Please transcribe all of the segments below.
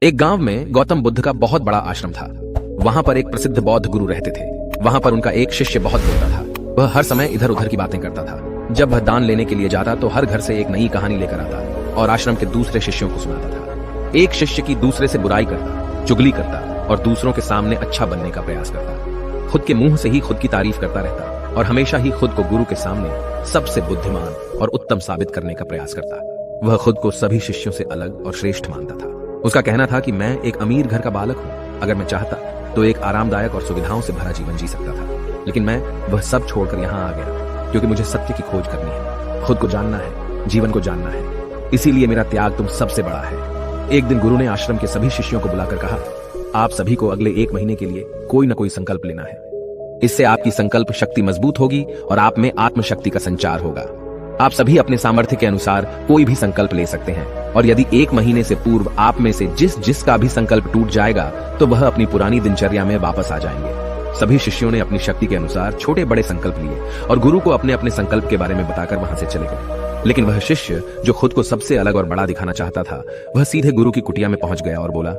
एक गांव में गौतम बुद्ध का बहुत बड़ा आश्रम था। वहां पर एक प्रसिद्ध बौद्ध गुरु रहते थे। वहां पर उनका एक शिष्य बहुत बोलता था। वह हर समय इधर उधर की बातें करता था। जब वह दान लेने के लिए जाता तो हर घर से एक नई कहानी लेकर आता और आश्रम के दूसरे शिष्यों को सुनाता था। एक शिष्य की दूसरे से बुराई करता, चुगली करता और दूसरों के सामने अच्छा बनने का प्रयास करता। खुद के मुंह से ही खुद की तारीफ करता रहता और हमेशा ही खुद को गुरु के सामने सबसे बुद्धिमान और उत्तम साबित करने का प्रयास करता। वह खुद को सभी शिष्यों से अलग और श्रेष्ठ मानता था। उसका कहना था कि मैं एक अमीर घर का बालक हूं। अगर मैं चाहता तो एक आरामदायक और सुविधाओं से भरा जीवन जी सकता था, लेकिन मैं वह सब छोड़कर यहां आ गया क्योंकि मुझे सत्य की खोज करनी है, खुद को जानना है, जीवन को जानना है। इसीलिए मेरा त्याग तुम सबसे बड़ा है। एक दिन गुरु ने आश्रम के सभी शिष्यों को बुलाकर कहा, आप सभी को अगले 1 महीने के लिए कोई न कोई संकल्प लेना है। इससे आपकी संकल्प शक्ति मजबूत होगी और आप में आत्मशक्ति का संचार होगा। आप सभी अपने सामर्थ्य के अनुसार कोई भी संकल्प ले सकते हैं और यदि 1 महीने से पूर्व आप में से जिसका भी संकल्प टूट जाएगा तो वह अपनी पुरानी दिनचर्या में वापस आ जाएंगे। सभी शिष्यों ने अपनी शक्ति के अनुसार छोटे बड़े संकल्प लिए और गुरु को अपने अपने संकल्प के बारे में बताकर वहां से चले गए। लेकिन वह शिष्य जो खुद को सबसे अलग और बड़ा दिखाना चाहता था, वह सीधे गुरु की कुटिया में पहुंच गया और बोला,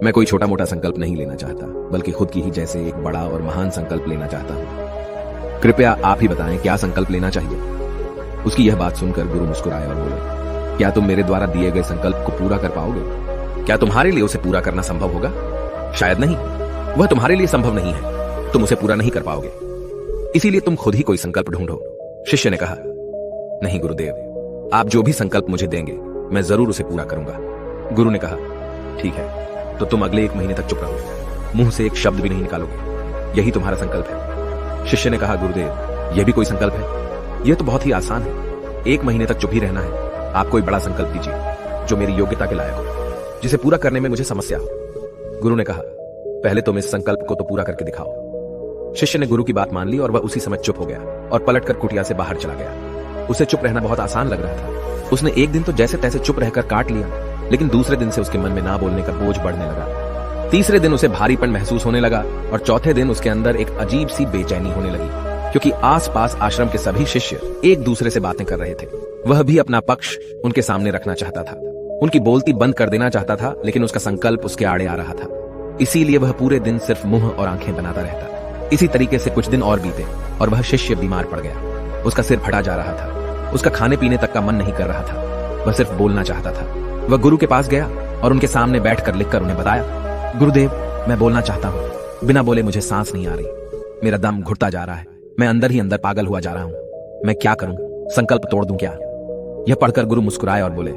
मैं कोई छोटा मोटा संकल्प नहीं लेना चाहता, बल्कि खुद की ही जैसे एक बड़ा और महान संकल्प लेना चाहता हूं। कृपया आप ही बताएं क्या संकल्प लेना चाहिए। उसकी यह बात सुनकर गुरु मुस्कुराए और बोले, क्या तुम मेरे द्वारा दिए गए संकल्प को पूरा कर पाओगे? क्या तुम्हारे लिए उसे पूरा करना संभव होगा? शायद नहीं। वह तुम्हारे लिए संभव नहीं है, तुम उसे पूरा नहीं कर पाओगे। इसीलिए तुम खुद ही कोई संकल्प ढूंढो। शिष्य ने कहा, नहीं गुरुदेव, आप जो भी संकल्प मुझे देंगे मैं जरूर उसे पूरा करूंगा। गुरु ने कहा, ठीक है, तो तुम अगले 1 महीने तक चुप रहो, मुंह से एक शब्द भी नहीं निकालोगे। यही तुम्हारा संकल्प है। शिष्य ने कहा, गुरुदेव, यह भी कोई संकल्प है? यह तो बहुत ही आसान है। 1 महीने तक चुप ही रहना है। आप कोई बड़ा संकल्प दीजिए जो मेरी योग्यता के लायक हो, जिसे पूरा करने में मुझे समस्या हो। गुरु ने कहा, पहले तुम इस संकल्प को तो पूरा करके दिखाओ। शिष्य ने गुरु की बात मान ली और वह उसी समय चुप हो गया और पलटकर कुटिया से बाहर चला गया। उसे चुप रहना बहुत आसान लग रहा था। उसने एक दिन तो जैसे तैसे चुप रहकर काट लिया, लेकिन दूसरे दिन से उसके मन में ना बोलने का बोझ बढ़ने लगा। तीसरे दिन उसे भारीपन महसूस होने लगा और चौथे दिन उसके अंदर एक अजीब सी बेचैनी होने लगी, क्योंकि आसपास आश्रम के सभी शिष्य एक दूसरे से बातें कर रहे थे। वह भी अपना पक्ष उनके सामने रखना चाहता था, उनकी बोलती बंद कर देना चाहता था, लेकिन उसका संकल्प उसके आड़े आ रहा था। इसीलिए वह पूरे दिन सिर्फ मुंह और आंखें बनाता रहता। इसी तरीके से कुछ दिन और बीते और वह शिष्य बीमार पड़ गया। उसका सिर फटा जा रहा था, उसका खाने पीने तक का मन नहीं कर रहा था, वह सिर्फ बोलना चाहता था। वह गुरु के पास गया और उनके सामने बैठकर लिखकर उन्हें बताया, गुरुदेव, मैं बोलना चाहता हूं, बिना बोले मुझे सांस नहीं आ रही, मेरा दम घुटता जा रहा है, मैं अंदर ही अंदर पागल हुआ जा रहा हूं, मैं क्या करूं? संकल्प तोड़ दूं क्या? यह पढ़कर गुरु मुस्कुराए और बोले,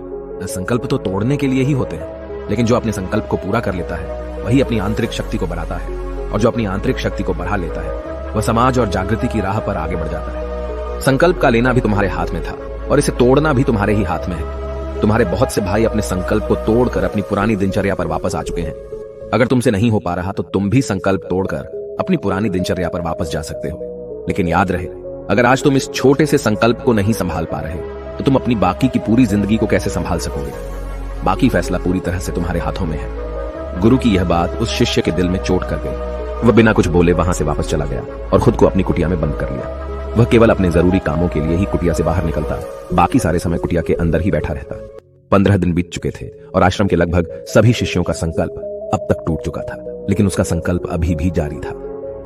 संकल्प तो तोड़ने के लिए ही होते हैं, लेकिन जो अपने संकल्प को पूरा कर लेता है वही अपनी आंतरिक शक्ति को बढ़ाता है, और जो अपनी आंतरिक शक्ति को बढ़ा लेता है वह समाज और जागृति की राह पर आगे बढ़ जाता है। संकल्प का लेना भी तुम्हारे हाथ में था और इसे तोड़ना भी तुम्हारे ही हाथ में है। तुम्हारे बहुत से भाई अपने संकल्प को तोड़कर अपनी पुरानी दिनचर्या पर वापस आ चुके हैं। अगर तुमसे नहीं हो पा रहा तो तुम भी संकल्प तोड़कर अपनी पुरानी दिनचर्या पर वापस जा सकते हो। लेकिन याद रहे, अगर आज तुम इस छोटे से संकल्प को नहीं संभाल पा रहे तो तुम अपनी बाकी की पूरी जिंदगी को कैसे संभाल सकोगे? बाकी फैसला पूरी तरह से तुम्हारे हाथों में है। गुरु की यह बात उस शिष्य के दिल में चोट कर गई। वह बिना कुछ बोले वहां से वापस चला गया और खुद को अपनी कुटिया में बंद कर लिया। वह केवल अपने जरूरी कामों के लिए ही कुटिया से बाहर निकलता, बाकी सारे समय कुटिया के अंदर ही बैठा रहता। 15 दिन बीत चुके थे और आश्रम के लगभग सभी शिष्यों का संकल्प अब तक टूट चुका था, लेकिन उसका संकल्प अभी भी जारी था।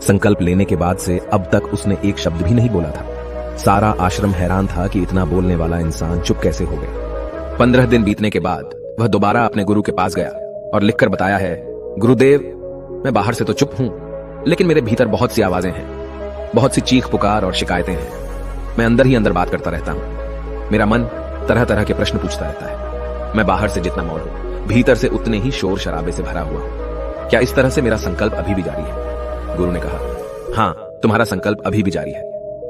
संकल्प लेने के बाद से अब तक उसने एक शब्द भी नहीं बोला था। सारा आश्रम हैरान था कि इतना बोलने वाला इंसान चुप कैसे हो गया। 15 दिन बीतने के बाद वह दोबारा अपने गुरु के पास गया और लिखकर बताया है, गुरुदेव, मैं बाहर से तो चुप हूं, लेकिन मेरे भीतर बहुत सी आवाजें हैं, बहुत सी चीख पुकार और शिकायतें हैं। मैं अंदर ही अंदर बात करता रहता हूं। मेरा मन तरह तरह के प्रश्न पूछता रहता है। मैं बाहर से जितना मौन हूं, भीतर से उतने ही शोर शराबे से भरा हुआ हूं। क्या इस तरह से मेरा संकल्प अभी भी जारी है? गुरु ने कहा, हाँ, तुम्हारा संकल्प अभी भी जारी है,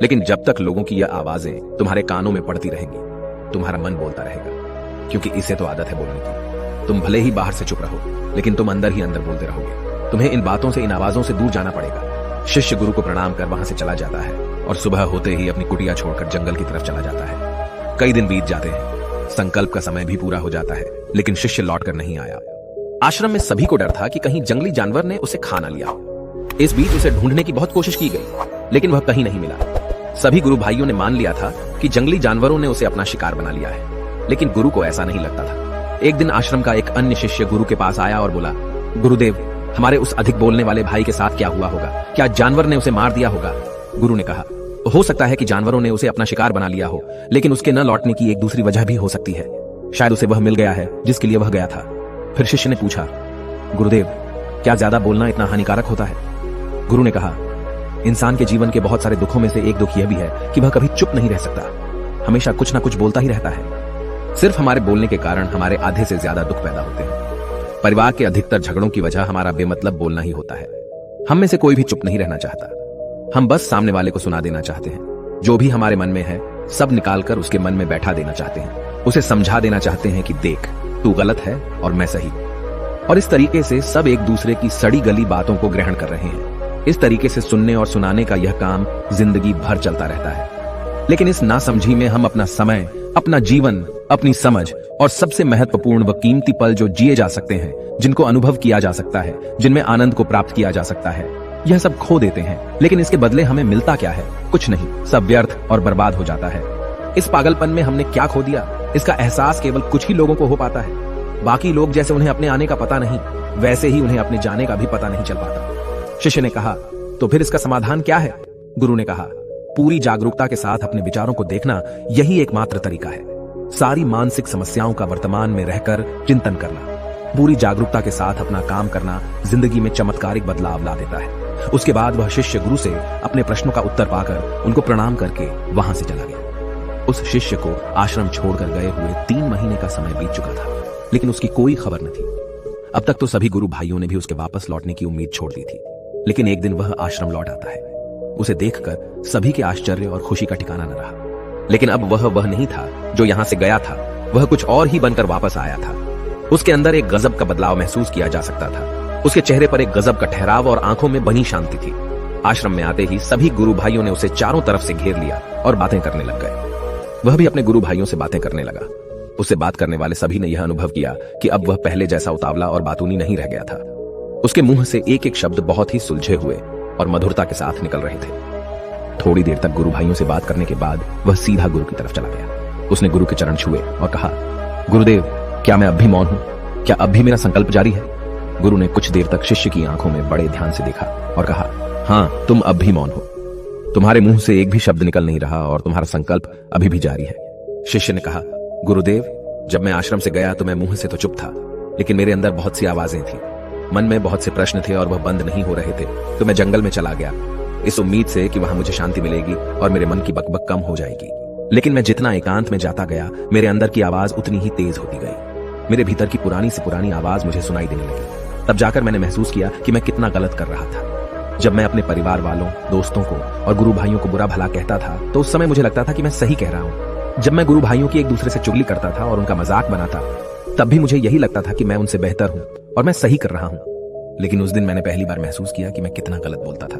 लेकिन जब तक लोगों की यह आवाजें तुम्हारे कानों में पड़ती रहेंगी, तुम्हारा मन बोलता रहेगा, क्योंकि इसे तो आदत है बोलने की। तुम भले ही बाहर से चुप रहो, लेकिन तुम अंदर ही अंदर बोलते रहोगे। तुम्हें इन बातों से, इन आवाजों से दूर जाना पड़ेगा। शिष्य गुरु को प्रणाम कर वहां से चला जाता है और सुबह होते ही अपनी कुटिया छोड़कर जंगल की तरफ चला जाता है। कई दिन बीत जाते हैं, संकल्प का समय भी पूरा हो जाता है, लेकिन शिष्य लौटकर नहीं आया। आश्रम में सभी को डर था कि कहीं जंगली जानवर ने उसे खा ना लिया। इस बीच उसे ढूंढने की बहुत कोशिश की गई, लेकिन वह कहीं नहीं मिला। सभी गुरु भाइयों ने मान लिया था कि जंगली जानवरों ने उसे अपना शिकार बना लिया है, लेकिन गुरु को ऐसा नहीं लगता था। एक दिन आश्रम का एक अन्य शिष्य गुरु के पास आया और बोला, गुरुदेव, हमारे उस अधिक बोलने वाले भाई के साथ क्या हुआ होगा? क्या जानवर ने उसे मार दिया होगा? गुरु ने कहा, हो सकता है कि जानवरों ने उसे अपना शिकार बना लिया हो, लेकिन उसके न लौटने की एक दूसरी वजह भी हो सकती है। शायद उसे वह मिल गया है जिसके लिए वह गया था। फिर शिष्य ने पूछा, गुरुदेव, क्या ज्यादा बोलना इतना हानिकारक होता है? गुरु ने कहा, इंसान के जीवन के बहुत सारे दुखों में से एक दुख यह भी है कि वह कभी चुप नहीं रह सकता, हमेशा कुछ ना कुछ बोलता ही रहता है। सिर्फ हमारे बोलने के कारण हमारे आधे से ज्यादा दुख पैदा होते हैं। परिवार के अधिकतर झगड़ों की वजह हमारा बेमतलब बोलना ही होता है। हम में से कोई भी चुप नहीं रहना चाहता। हम बस सामने वाले को सुना देना चाहते हैं। जो भी हमारे मन में है सब निकालकर उसके मन में बैठा देना चाहते हैं। उसे समझा देना चाहते हैं कि देख, तू गलत है और मैं सही। और इस तरीके से सब एक दूसरे की सड़ी गली बातों को ग्रहण कर रहे हैं। इस तरीके से सुनने और सुनाने का यह काम जिंदगी भर चलता रहता है। लेकिन इस नासमझी में हम अपना समय, अपना जीवन, अपनी समझ और सबसे महत्वपूर्ण व कीमती पल जो जिए जा सकते हैं, जिनको अनुभव किया जा सकता है, जिनमें आनंद को प्राप्त किया जा सकता है, यह सब खो देते हैं। लेकिन इसके बदले हमें मिलता क्या है? कुछ नहीं, सब व्यर्थ और बर्बाद हो जाता है। इस पागलपन में हमने क्या खो दिया, इसका एहसास केवल कुछ ही लोगों को हो पाता है। बाकी लोग जैसे उन्हें अपने आने का पता नहीं, वैसे ही उन्हें अपने जाने का भी पता नहीं चल पाता। शिष्य ने कहा, तो फिर इसका समाधान क्या है? गुरु ने कहा, पूरी जागरूकता के साथ अपने विचारों को देखना, यही एकमात्र तरीका है। सारी मानसिक समस्याओं का वर्तमान में रहकर चिंतन करना, पूरी जागरूकता के साथ अपना काम करना जिंदगी में चमत्कारिक बदलाव ला देता है। उसके बाद वह शिष्य गुरु से अपने प्रश्नों का उत्तर पाकर उनको प्रणाम करके वहां से चला गया। उस शिष्य को आश्रम छोड़कर गए हुए 3 महीने का समय बीत चुका था, लेकिन उसकी कोई खबर न थी। अब तक तो सभी गुरु भाइयों ने भी उसके वापस लौटने की उम्मीद छोड़ दी थी, लेकिन एक दिन वह आश्रम लौट आता है। उसे देखकर सभी के आश्चर्य और खुशी का ठिकाना न रहा। लेकिन अब वह नहीं था जो यहां से गया था, वह कुछ और ही बनकर वापस आया था। उसके अंदर एक गजब का बदलाव महसूस किया जा सकता था। उसके चेहरे पर एक गजब का ठहराव और आंखों में बनी शांति थी। आश्रम में आते ही सभी गुरु भाइयों ने उसे चारों तरफ से घेर लिया और बातें करने लग गए। वह भी अपने गुरु भाइयों से बातें करने लगा। उससे बात करने वाले सभी ने यह अनुभव किया कि अब वह पहले जैसा उतावला और बातूनी नहीं रह गया था। उसके मुंह से एक एक शब्द बहुत ही सुलझे हुए और मधुरता के साथ निकल रहे थे। थोड़ी देर तक गुरु भाइयों से बात करने के बाद वह सीधा गुरु की तरफ चला गया। उसने गुरु के चरण छुए और कहा, गुरुदेव, क्या मैं अब भी मौन हूं? क्या अब भी मेरा संकल्प जारी है? गुरु ने कुछ देर तक शिष्य की आंखों में बड़े ध्यान से देखा और कहा, हाँ, तुम अब भी मौन हो। तुम्हारे मुंह से एक भी शब्द निकल नहीं रहा और तुम्हारा संकल्प अभी भी जारी है। शिष्य ने कहा, गुरुदेव, जब मैं आश्रम से गया तो मैं मुंह से तो चुप था, लेकिन मेरे अंदर बहुत सी आवाजें थी। मन में बहुत से प्रश्न थे और वह बंद नहीं हो रहे थे, तो मैं जंगल में चला गया, इस उम्मीद से कि वहां मुझे शांति मिलेगी और मेरे मन की बकबक कम हो जाएगी। लेकिन मैं जितना एकांत में जाता गया, मेरे अंदर की आवाज उतनी ही तेज होती गई। मेरे भीतर की पुरानी से पुरानी आवाज मुझे सुनाई देने लगी। तब जाकर मैंने महसूस किया कि मैं कितना गलत कर रहा था। जब मैं अपने परिवार वालों, दोस्तों को और गुरु भाइयों को बुरा भला कहता था, तो उस समय मुझे लगता था कि मैं सही कह रहा हूं। जब मैं गुरु भाइयों की एक दूसरे से चुगली करता था और उनका मजाक बनाता, तब भी मुझे यही लगता था कि मैं उनसे बेहतर हूं और मैं सही कर रहा हूं। लेकिन उस दिन मैंने पहली बार महसूस किया कि मैं कितना गलत बोलता था।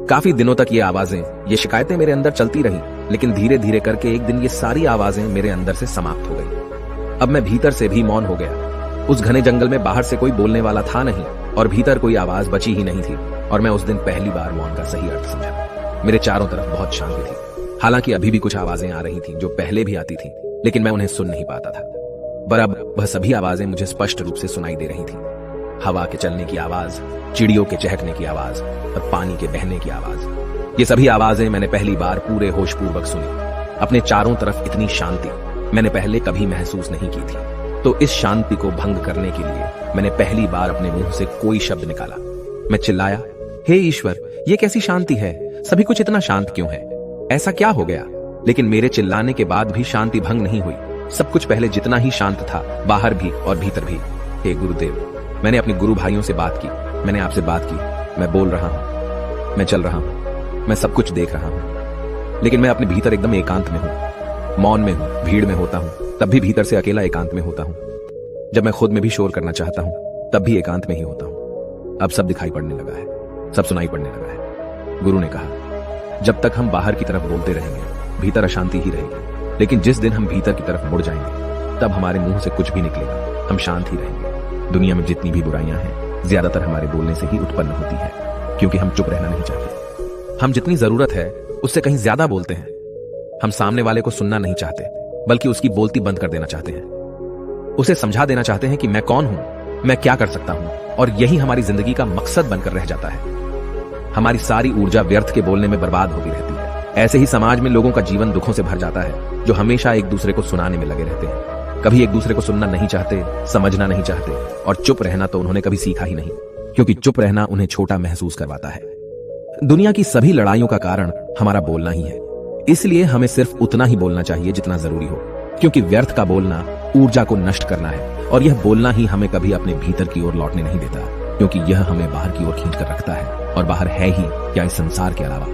काफी दिनों तक ये आवाजें, ये शिकायतें मेरे अंदर चलती रहीं, लेकिन धीरे धीरे करके एक दिन ये सारी आवाजें मेरे अंदर से समाप्त हो गई। अब मैं भीतर से भी मौन हो गया। उस घने जंगल में बाहर से कोई बोलने वाला था नहीं और भीतर कोई आवाज बची ही नहीं थी, और मैं उस दिन पहली बार मौन का सही अर्थ समझा। मेरे चारों तरफ बहुत शांति थी। हालांकि अभी भी कुछ आवाजें आ रही थी जो पहले भी आती थी, लेकिन मैं उन्हें सुन नहीं पाता था। पर अब वह सभी आवाजें मुझे स्पष्ट रूप से सुनाई दे रही थी। हवा के चलने की आवाज, चिड़ियों के चहकने की आवाज और पानी के बहने की आवाज, ये सभी आवाजें मैंने पहली बार पूरे होशपूर्वक सुनी। अपने चारों तरफ इतनी शांति मैंने पहले कभी महसूस नहीं की थी। तो इस शांति को भंग करने के लिए मैंने पहली बार अपने मुंह से कोई शब्द निकाला। मैं चिल्लाया, हे ईश्वर, ये कैसी शांति है? सभी कुछ इतना शांत क्यों है? ऐसा क्या हो गया? लेकिन मेरे चिल्लाने के बाद भी शांति भंग नहीं हुई। सब कुछ पहले जितना ही शांत था, बाहर भी और भीतर भी। हे गुरुदेव, मैंने अपने गुरु भाइयों से बात की, मैंने आपसे बात की, मैं बोल रहा हूं, मैं चल रहा हूं, मैं सब कुछ देख रहा हूं, लेकिन मैं अपने भीतर एकदम एकांत में हूं, मौन में हूं, भीड़ में होता हूं, तब भी भीतर से अकेला एकांत में होता हूं। जब मैं खुद में भी शोर करना चाहता हूं, तब भी एकांत में ही होता हूं। अब सब दिखाई पड़ने लगा है, सब सुनाई पड़ने लगा है। गुरु ने कहा, जब तक हम बाहर की तरफ बोलते रहेंगे, भीतर अशांति ही रहेगी, लेकिन जिस दिन हम भीतर की तरफ मुड़ जाएंगे, तब हमारे मुंह से कुछ भी निकलेगा, हम शांत ही रहेंगे। दुनिया में जितनी भी बुराइयां हैं, ज्यादातर हमारे बोलने से ही उत्पन्न होती है, क्योंकि हम चुप रहना नहीं चाहते। हम जितनी जरूरत है उससे कहीं ज्यादा बोलते हैं। हम सामने वाले को सुनना नहीं चाहते, बल्कि उसकी बोलती बंद कर देना चाहते हैं। उसे समझा देना चाहते हैं कि मैं कौन हूं, मैं क्या कर सकता हूं, और यही हमारी जिंदगी का मकसद बनकर रह जाता है। हमारी सारी ऊर्जा व्यर्थ के बोलने में बर्बाद होती रहती है। ऐसे ही समाज में लोगों का जीवन दुखों से भर जाता है, जो हमेशा एक दूसरे को सुनाने में लगे रहते हैं। कभी एक दूसरे को सुनना नहीं चाहते, समझना नहीं चाहते, और चुप रहना तो उन्होंने कभी सीखा ही नहीं, क्योंकि चुप रहना उन्हें छोटा महसूस करवाता है। दुनिया की सभी लड़ाइयों का कारण हमारा बोलना ही है, इसलिए हमें सिर्फ उतना ही बोलना चाहिए जितना जरूरी हो, क्योंकि व्यर्थ का बोलना ऊर्जा को नष्ट करना है, और यह बोलना ही हमें कभी अपने भीतर की ओर लौटने नहीं देता, क्योंकि यह हमें बाहर की ओर खींच कर रखता है, और बाहर है ही क्या इस संसार के अलावा।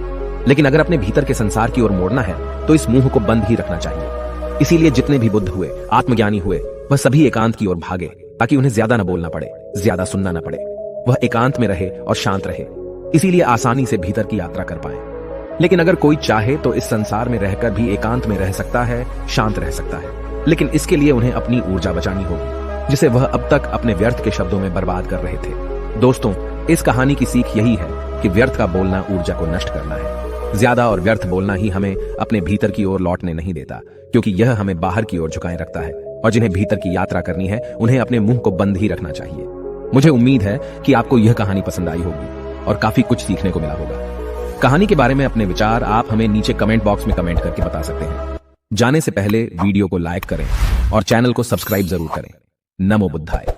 लेकिन अगर अपने भीतर के संसार की ओर मोड़ना है तो इस मुंह को बंद ही रखना चाहिए। इसीलिए जितने भी बुद्ध हुए, आत्मज्ञानी हुए, वह सभी एकांत की ओर भागे, ताकि उन्हें ज्यादा न बोलना पड़े, ज्यादा सुनना न पड़े। वह एकांत में रहे और शांत रहे, इसीलिए आसानी से भीतर की यात्रा कर पाए। लेकिन अगर कोई चाहे तो इस संसार में रहकर भी एकांत में रह सकता है, शांत रह सकता है, लेकिन इसके लिए उन्हें अपनी ऊर्जा बचानी होगी, जिसे वह अब तक अपने व्यर्थ के शब्दों में बर्बाद कर रहे थे। दोस्तों, इस कहानी की सीख यही है कि व्यर्थ का बोलना ऊर्जा को नष्ट करना है। ज्यादा और व्यर्थ बोलना ही हमें अपने भीतर की ओर लौटने नहीं देता, क्योंकि यह हमें बाहर की ओर झुकाए रखता है, और जिन्हें भीतर की यात्रा करनी है उन्हें अपने मुंह को बंद ही रखना चाहिए। मुझे उम्मीद है कि आपको यह कहानी पसंद आई होगी और काफी कुछ सीखने को मिला होगा। कहानी के बारे में अपने विचार आप हमें नीचे कमेंट बॉक्स में कमेंट करके बता सकते हैं। जाने से पहले वीडियो को लाइक करें और चैनल को सब्सक्राइब जरूर करें। नमो बुद्धाय।